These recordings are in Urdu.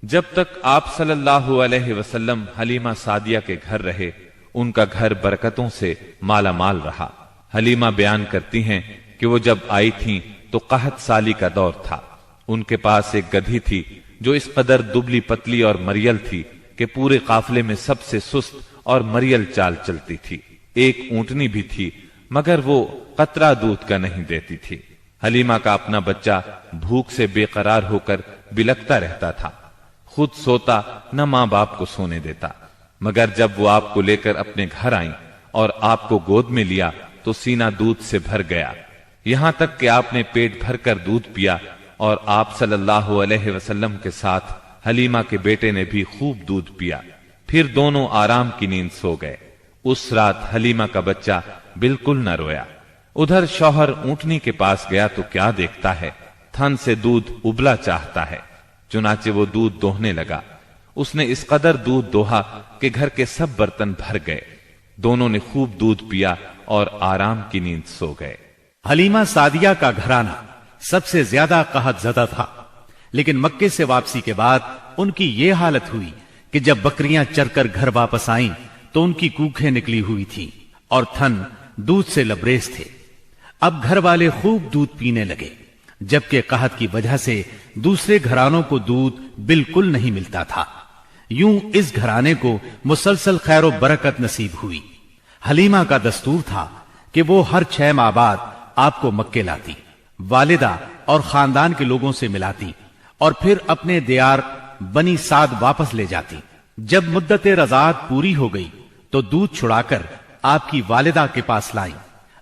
جب تک آپ صلی اللہ علیہ وسلم حلیمہ سعدیہ کے گھر رہے، ان کا گھر برکتوں سے مالا مال رہا۔ حلیمہ بیان کرتی ہیں کہ وہ جب آئی تھیں تو قحط سالی کا دور تھا۔ ان کے پاس ایک گدھی تھی جو اس قدر دبلی پتلی اور مریل تھی کہ پورے قافلے میں سب سے سست اور مریل چال چلتی تھی۔ ایک اونٹنی بھی تھی مگر وہ قطرہ دودھ کا نہیں دیتی تھی۔ حلیمہ کا اپنا بچہ بھوک سے بے قرار ہو کر بلکتا رہتا تھا، خود سوتا نہ ماں باپ کو سونے دیتا، مگر جب وہ آپ کو لے کر اپنے گھر آئیں اور آپ کو گود میں لیا تو سینہ دودھ سے بھر گیا، یہاں تک کہ آپ نے پیٹ بھر کر دودھ پیا، اور آپ صلی اللہ علیہ وسلم کے ساتھ حلیمہ کے بیٹے نے بھی خوب دودھ پیا۔ پھر دونوں آرام کی نیند سو گئے۔ اس رات حلیمہ کا بچہ بالکل نہ رویا۔ ادھر شوہر اونٹنی کے پاس گیا تو کیا دیکھتا ہے، تھن سے دودھ ابلا چاہتا ہے، چنانچہ وہ دودھ دوہنے لگا۔ اس نے اس قدر دودھ دوہا کہ گھر کے سب برتن بھر گئے۔ دونوں نے خوب دودھ پیا اور آرام کی نیند سو گئے۔ حلیمہ سعدیہ کا گھرانہ سب سے زیادہ قحط زدہ تھا، لیکن مکے سے واپسی کے بعد ان کی یہ حالت ہوئی کہ جب بکریاں چر کر گھر واپس آئیں تو ان کی کوکھیں نکلی ہوئی تھیں اور تھن دودھ سے لبریز تھے۔ اب گھر والے خوب دودھ پینے لگے، جبکہ قحط کی وجہ سے دوسرے گھرانوں کو دودھ بالکل نہیں ملتا تھا۔ یوں اس گھرانے کو مسلسل خیر و برکت نصیب ہوئی۔ حلیمہ کا دستور تھا کہ وہ ہر 6 ماہ بعد آپ کو مکے لاتی، والدہ اور خاندان کے لوگوں سے ملاتی اور پھر اپنے دیار بنی سعد واپس لے جاتی۔ جب مدت رضاعت پوری ہو گئی تو دودھ چھڑا کر آپ کی والدہ کے پاس لائیں۔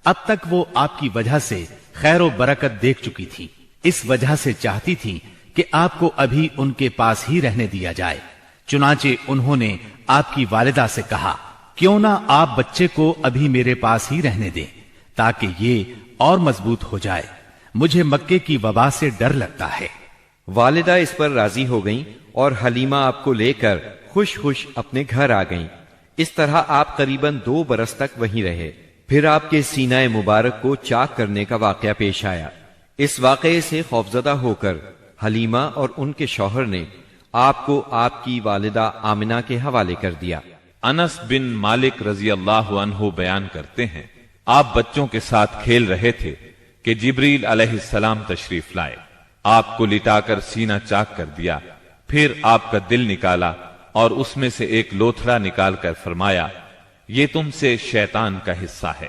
اب تک وہ آپ کی وجہ سے خیر و برکت دیکھ چکی تھی، اس وجہ سے چاہتی تھی کہ آپ کو ابھی ان کے پاس ہی رہنے دیا جائے۔ چنانچہ انہوں نے آپ کی والدہ سے کہا، کیوں نہ آپ بچے کو ابھی میرے پاس ہی رہنے دیں تاکہ یہ اور مضبوط ہو جائے، مجھے مکے کی وبا سے ڈر لگتا ہے۔ والدہ اس پر راضی ہو گئیں اور حلیمہ آپ کو لے کر خوش خوش اپنے گھر آ گئیں۔ اس طرح آپ قریباً 2 برس تک وہیں رہے۔ پھر آپ کے سینہ مبارک کو چاک کرنے کا واقعہ پیش آیا۔ اس واقعے سے خوفزدہ ہو کر حلیمہ اور ان کے شوہر نے آپ کو آپ کی والدہ آمنہ کے حوالے کر دیا۔ انس بن مالک رضی اللہ عنہ بیان کرتے ہیں، آپ بچوں کے ساتھ کھیل رہے تھے کہ جبریل علیہ السلام تشریف لائے، آپ کو لٹا کر سینہ چاک کر دیا، پھر آپ کا دل نکالا اور اس میں سے ایک لوتھڑا نکال کر فرمایا، یہ تم سے شیطان کا حصہ ہے۔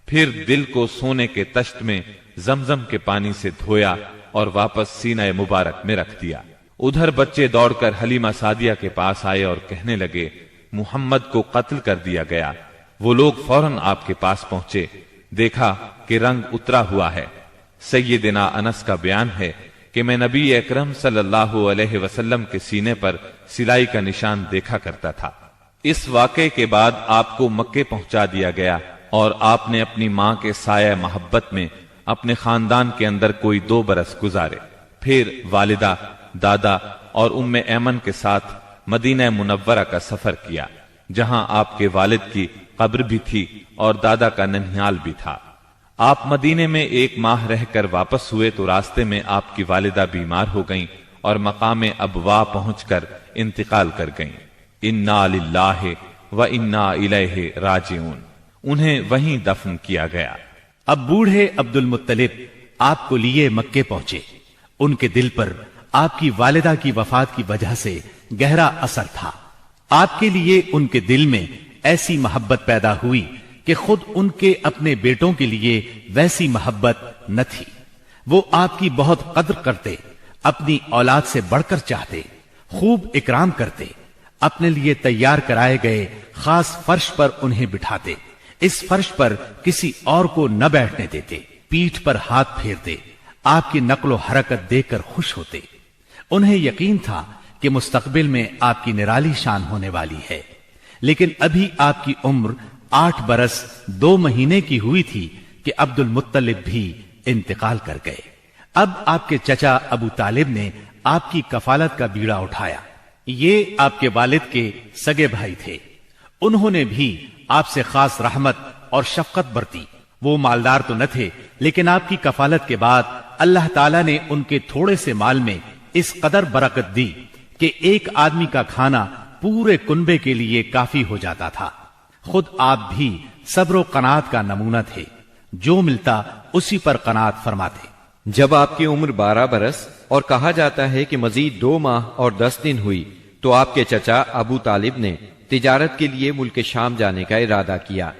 پھر دل کو سونے کے تشت میں زمزم کے پانی سے دھویا اور واپس سینہ مبارک میں رکھ دیا۔ ادھر بچے دوڑ کر حلیمہ سعدیہ کے پاس آئے اور کہنے لگے، محمد کو قتل کر دیا گیا۔ وہ لوگ فوراً آپ کے پاس پہنچے، دیکھا کہ رنگ اترا ہوا ہے۔ سیدنا انس کا بیان ہے کہ میں نبی اکرم صلی اللہ علیہ وسلم کے سینے پر سلائی کا نشان دیکھا کرتا تھا۔ اس واقعے کے بعد آپ کو مکے پہنچا دیا گیا اور آپ نے اپنی ماں کے سایہ محبت میں اپنے خاندان کے اندر کوئی 2 برس گزارے۔ پھر والدہ، دادا اور ام ایمن کے ساتھ مدینہ منورہ کا سفر کیا، جہاں آپ کے والد کی قبر بھی تھی اور دادا کا ننھیال بھی تھا۔ آپ مدینے میں 1 ماہ رہ کر واپس ہوئے تو راستے میں آپ کی والدہ بیمار ہو گئیں اور مقام ابوا پہنچ کر انتقال کر گئیں۔ انا للہ و انا الیہ راجعون، انہیں وہیں دفن کیا گیا۔ اب بوڑھے عبد المطلب آپ کو لیے مکے پہنچے۔ ان کے دل پر آپ کی والدہ کی وفات کی وجہ سے گہرا اثر تھا۔ آپ کے لیے ان کے دل میں ایسی محبت پیدا ہوئی کہ خود ان کے اپنے بیٹوں کے لیے ویسی محبت نہ تھی۔ وہ آپ کی بہت قدر کرتے، اپنی اولاد سے بڑھ کر چاہتے، خوب اکرام کرتے، اپنے لیے تیار کرائے گئے خاص فرش پر انہیں بٹھاتے، اس فرش پر کسی اور کو نہ بیٹھنے دیتے، پیٹھ پر ہاتھ پھیرتے، آپ کی نقل و حرکت دیکھ کر خوش ہوتے۔ انہیں یقین تھا کہ مستقبل میں آپ کی نرالی شان ہونے والی ہے، لیکن ابھی آپ کی عمر 8 برس 2 مہینے کی ہوئی تھی کہ عبد المطلب بھی انتقال کر گئے۔ اب آپ کے چچا ابو طالب نے آپ کی کفالت کا بیڑا اٹھایا۔ یہ آپ کے والد کے سگے بھائی تھے۔ انہوں نے بھی آپ سے خاص رحمت اور شفقت برتی۔ وہ مالدار تو نہ تھے، لیکن آپ کی کفالت کے بعد اللہ تعالیٰ نے ان کے تھوڑے سے مال میں اس قدر برکت دی کہ ایک آدمی کا کھانا پورے کنبے کے لیے کافی ہو جاتا تھا۔ خود آپ بھی صبر و قناعت کا نمونہ تھے، جو ملتا اسی پر قناعت فرماتے۔ جب آپ کی عمر 12 برس اور کہا جاتا ہے کہ مزید 2 ماہ اور 10 دن ہوئی تو آپ کے چچا ابو طالب نے تجارت کے لیے ملک شام جانے کا ارادہ کیا۔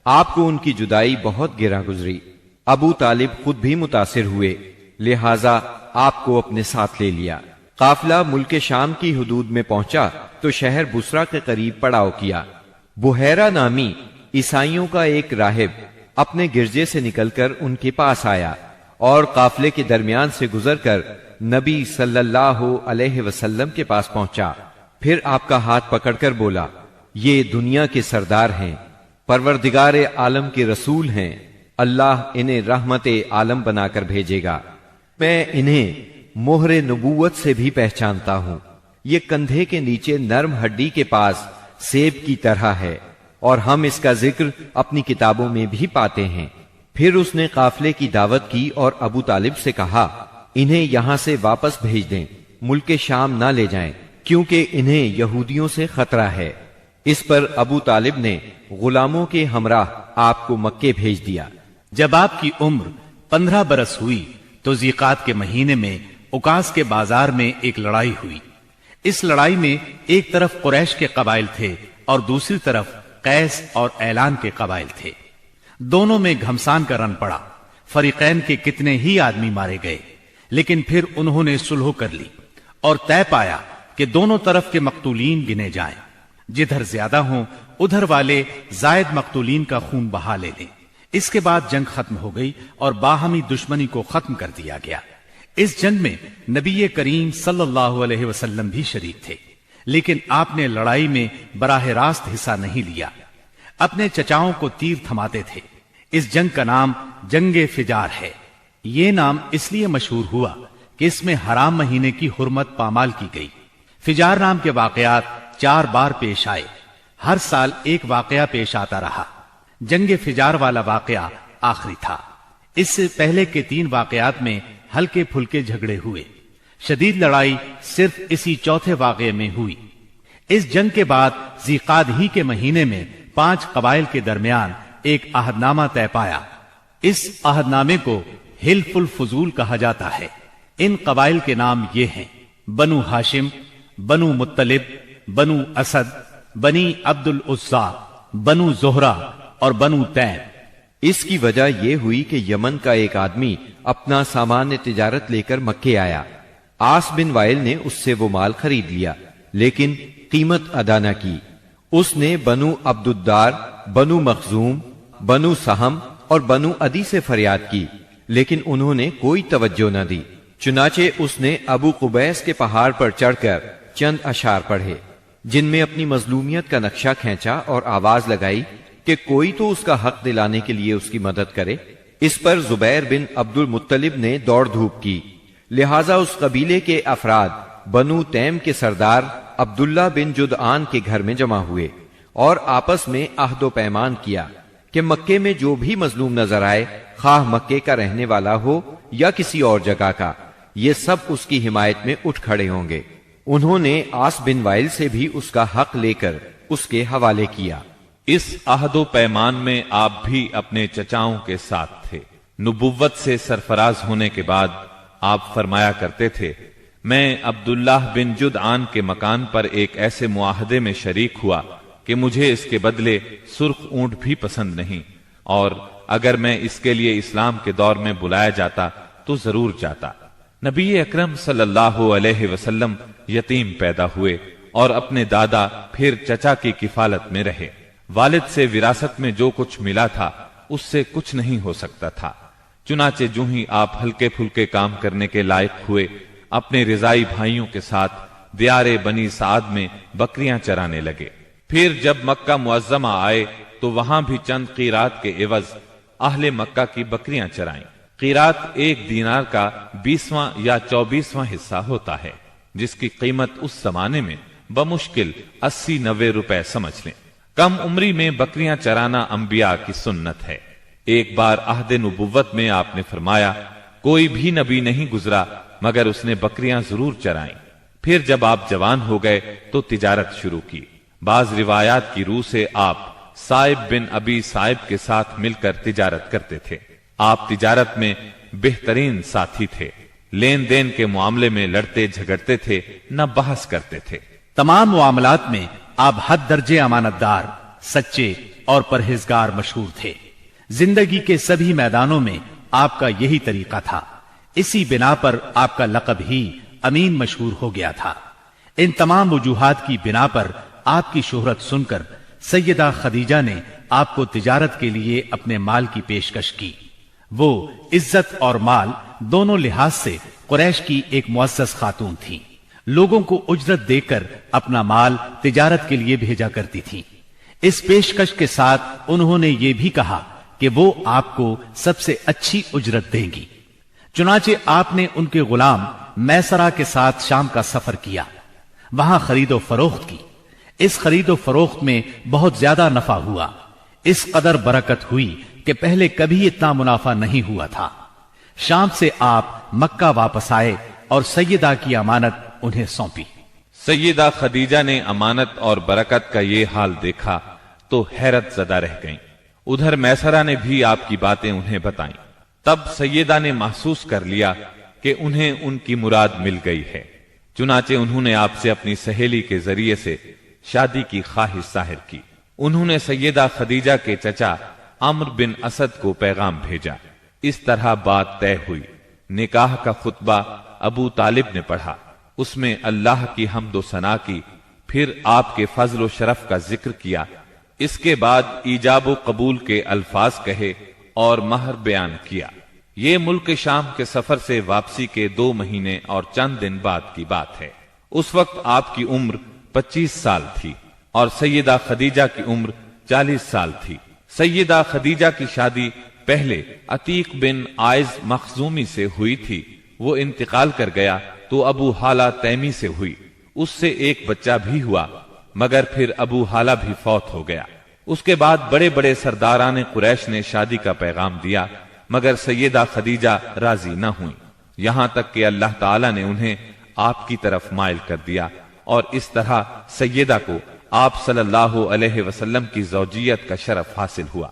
آپ کو ان کی جدائی بہت گراں گزری۔ ابو طالب خود بھی متاثر ہوئے، لہذا آپ کو اپنے ساتھ لے لیا۔ قافلہ ملک شام کی حدود میں پہنچا تو شہر بسرا کے قریب پڑاؤ کیا۔ بحیرہ نامی عیسائیوں کا ایک راہب اپنے گرجے سے نکل کر ان کے پاس آیا اور قافلے کے درمیان سے گزر کر نبی صلی اللہ علیہ وسلم کے پاس پہنچا۔ پھر آپ کا ہاتھ پکڑ کر بولا، یہ دنیا کے سردار ہیں، پروردگار عالم کے رسول ہیں، اللہ انہیں رحمت عالم بنا کر بھیجے گا۔ میں انہیں مہر نبوت سے بھی پہچانتا ہوں۔ یہ کندھے کے نیچے نرم ہڈی کے پاس سیب کی طرح ہے، اور ہم اس کا ذکر اپنی کتابوں میں بھی پاتے ہیں۔ پھر اس نے قافلے کی دعوت کی اور ابو طالب سے کہا، انہیں یہاں سے واپس بھیج دیں، ملک شام نہ لے جائیں، کیونکہ انہیں یہودیوں سے خطرہ ہے۔ اس پر ابو طالب نے غلاموں کے ہمراہ آپ کو مکے بھیج دیا۔ جب آپ کی عمر 15 برس ہوئی تو ذیقات کے مہینے میں اوکاس کے بازار میں ایک لڑائی ہوئی۔ اس لڑائی میں ایک طرف قریش کے قبائل تھے اور دوسری طرف قیس اور اعلان کے قبائل تھے۔ دونوں میں گھمسان کا رن پڑا۔ فریقین کے کتنے ہی آدمی مارے گئے، لیکن پھر انہوں نے صلح کر لی اور طے پایا کہ دونوں طرف کے مقتولین گنے جائیں۔ جدھر زیادہ ہوں ادھر والے زائد مقتولین کا خون بہا لے لیں۔ اس کے بعد جنگ ختم ہو گئی اور باہمی دشمنی کو ختم کر دیا گیا۔ اس جنگ میں نبی کریم صلی اللہ علیہ وسلم بھی شریک تھے، لیکن آپ نے لڑائی میں براہ راست حصہ نہیں لیا، اپنے چچاؤں کو تیر تھماتے تھے۔ اس جنگ کا نام جنگ فجار ہے۔ یہ نام اس لیے مشہور ہوا کہ اس میں حرام مہینے کی حرمت پامال کی گئی۔ فجار نام کے واقعات 4 بار پیش آئے، ہر سال ایک واقعہ پیش آتا رہا۔ جنگ فجار والا واقعہ آخری تھا۔ اس سے پہلے کے 3 واقعات میں ہلکے پھلکے جھگڑے ہوئے، شدید لڑائی صرف اسی چوتھے واقعے میں ہوئی۔ اس جنگ کے بعد ذیقعد ہی کے مہینے میں 5 قبائل کے درمیان ایک عہد نامہ طے پایا۔ اس عہد نامے کو حلف الفضول کہا جاتا ہے۔ ان قبائل کے نام یہ ہیں: بنو ہاشم، بنو مطلب، بنو اسد، بنی عبد العزا، بنو زہرہ اور بنو تیم۔ اس کی وجہ یہ ہوئی کہ یمن کا ایک آدمی اپنا سامان تجارت لے کر مکے آیا۔ آس بن وائل نے اس سے وہ مال خرید لیا، لیکن قیمت ادا نہ کی۔ اس نے بنو عبد الدار، بنو مخزوم، بنو سہم اور بنو عدی سے فریاد کی، لیکن انہوں نے کوئی توجہ نہ دی۔ چنانچہ اس نے ابو قبیس کے پہاڑ پر چڑھ کر چند اشعار پڑھے، جن میں اپنی مظلومیت کا نقشہ کھینچا اور آواز لگائی کہ کوئی تو اس کا حق دلانے کے لیے اس کی مدد کرے۔ اس پر زبیر بن عبد المطلب نے دوڑ دھوپ کی، لہٰذا اس قبیلے کے افراد بنو تیم کے سردار عبداللہ بن جدعان کے گھر میں جمع ہوئے اور آپس میں عہد و پیمان کیا کہ مکے میں جو بھی مظلوم نظر آئے، خواہ مکے کا رہنے والا ہو یا کسی اور جگہ کا، یہ سب اس کی حمایت میں اٹھ کھڑے ہوں گے۔ انہوں نے آس بن وائل سے بھی اس کا حق لے کر اس کے حوالے کیا۔ اس عہد و پیمان میں آپ بھی اپنے چچاؤں کے ساتھ تھے۔ نبوت سے سرفراز ہونے کے بعد آپ فرمایا کرتے تھے، میں عبداللہ بن جدعان کے مکان پر ایک ایسے معاہدے میں شریک ہوا کہ مجھے اس کے بدلے سرخ اونٹ بھی پسند نہیں، اور اگر میں اس کے لیے اسلام کے دور میں بلایا جاتا تو ضرور جاتا۔ نبی اکرم صلی اللہ علیہ وسلم یتیم پیدا ہوئے اور اپنے دادا پھر چچا کی کفالت میں رہے۔ والد سے وراثت میں جو کچھ ملا تھا اس سے کچھ نہیں ہو سکتا تھا۔ چنانچہ جو ہی آپ ہلکے پھلکے کام کرنے کے لائق ہوئے، اپنے رضائی بھائیوں کے ساتھ دیار بنی سعد میں بکریاں چرانے لگے۔ پھر جب مکہ معظمہ آئے تو وہاں بھی چند قیرات کے عوض اہل مکہ کی بکریاں چرائیں۔ قیرات 1 دینار کا 20واں یا 24واں حصہ ہوتا ہے، جس کی قیمت اس زمانے میں بمشکل 80-90 روپے سمجھ لیں۔ کم عمری میں بکریاں چرانا انبیاء کی سنت ہے۔ ایک بار عہد نبوت میں آپ نے فرمایا، کوئی بھی نبی نہیں گزرا مگر اس نے بکریاں ضرور چرائیں۔ پھر جب آپ جوان ہو گئے تو تجارت شروع کی۔ بعض روایات کی روح سے آپ صائب بن ابی صائب کے ساتھ مل کر تجارت کرتے تھے۔ آپ تجارت میں بہترین ساتھی تھے، لین دین کے معاملے میں لڑتے جھگڑتے تھے، نہ بحث کرتے تھے۔ تمام معاملات میں آپ حد درجے امانت دار، سچے اور پرہیزگار مشہور تھے۔ زندگی کے سبھی میدانوں میں آپ کا یہی طریقہ تھا، اسی بنا پر آپ کا لقب ہی امین مشہور ہو گیا تھا۔ ان تمام وجوہات کی بنا پر آپ کی شہرت سن کر سیدہ خدیجہ نے آپ کو تجارت کے لیے اپنے مال کی پیشکش کی۔ وہ عزت اور مال دونوں لحاظ سے قریش کی ایک معزز خاتون تھی، لوگوں کو اجرت دے کر اپنا مال تجارت کے لیے بھیجا کرتی تھی۔ اس پیشکش کے ساتھ انہوں نے یہ بھی کہا کہ وہ آپ کو سب سے اچھی اجرت دیں گی۔ چنانچہ آپ نے ان کے غلام میسرہ کے ساتھ شام کا سفر کیا، وہاں خرید و فروخت کی۔ اس خرید و فروخت میں بہت زیادہ نفع ہوا، اس قدر برکت ہوئی کہ پہلے کبھی اتنا منافع نہیں ہوا تھا۔ شام سے آپ مکہ واپس آئے اور سیدہ کی امانت انہیں سونپی۔ سیدہ خدیجہ نے امانت اور برکت کا یہ حال دیکھا تو حیرت زدہ رہ گئیں۔ ادھر میسرہ نے بھی آپ کی باتیں انہیں بتائیں۔ تب سیدہ نے محسوس کر لیا کہ انہیں ان کی مراد مل گئی ہے، چنانچہ انہوں نے آپ سے اپنی سہیلی کے ذریعے سے شادی کی خواہش ظاہر کی۔ انہوں نے سیدہ خدیجہ کے چچا عمرو بن اسد کو پیغام بھیجا۔ اس طرح بات طے ہوئی۔ نکاح کا خطبہ ابو طالب نے پڑھا، اس میں اللہ کی حمد و ثنا کی، پھر آپ کے فضل و شرف کا ذکر کیا۔ اس کے بعد ایجاب و قبول کے الفاظ کہے اور مہر بیان کیا۔ یہ ملک شام کے سفر سے واپسی کے 2 مہینے اور چند دن بعد کی بات ہے۔ اس وقت آپ کی عمر 25 سال تھی اور سیدہ خدیجہ کی عمر 40 سال تھی۔ سیدہ خدیجہ کی شادی پہلے عتیق بن عائز مخزومی سے ہوئی تھی، وہ انتقال کر گیا تو ابو حالہ تیمی سے ہوئی، اس سے ایک بچہ بھی ہوا، مگر پھر ابو حالہ بھی فوت ہو گیا۔ اس کے بعد بڑے بڑے سرداران قریش نے شادی کا پیغام دیا، مگر سیدہ خدیجہ راضی نہ ہوئیں، یہاں تک کہ اللہ تعالی نے انہیں آپ کی طرف مائل کر دیا، اور اس طرح سیدہ کو آپ صلی اللہ علیہ وسلم کی زوجیت کا شرف حاصل ہوا۔